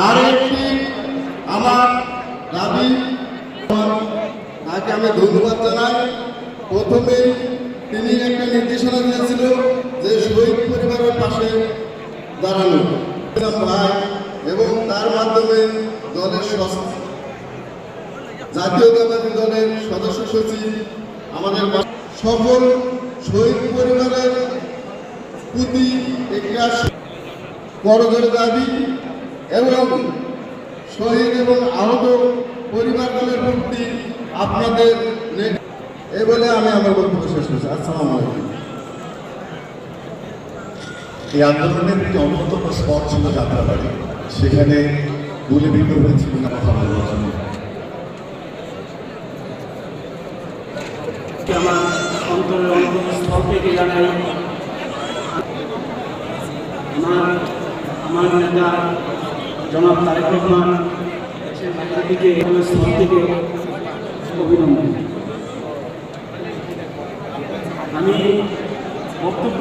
আর একটি আমার দাবি, তাকে আমি ধন্যবাদ জানাই। প্রথমে তিনি একটা নির্দেশনা দিয়েছিল যে শহীদ পরিবারের পাশে দাঁড়ানো ভাই, এবং তার মাধ্যমে দলের জাতীয়তাবাদী দলের সদস্য সচিব আমাদের সকল শহীদ পরিবারের প্রতি একটা করজোড়ে দাবি এবং শহীদ এবং আহত পরিবারগুলোর প্রতি আপনাদের এ বলে আমি আমার বক্তব্য শেষ করছি। আসসালামু আলাইকুম। এই আন্দোলনের একটি অন্যতম স্পট ছিল যাত্রাবাড়ি, সেখানে গুলিবিদ্ধ হয়েছিল কথা বলার জন্য। আমার অন্তরের অন্তঃস্থল থেকে জানাই আমার নেতা জনাব তারেক রহমান থেকে স্থল থেকে অভিনন্দন। আমি বক্তব্য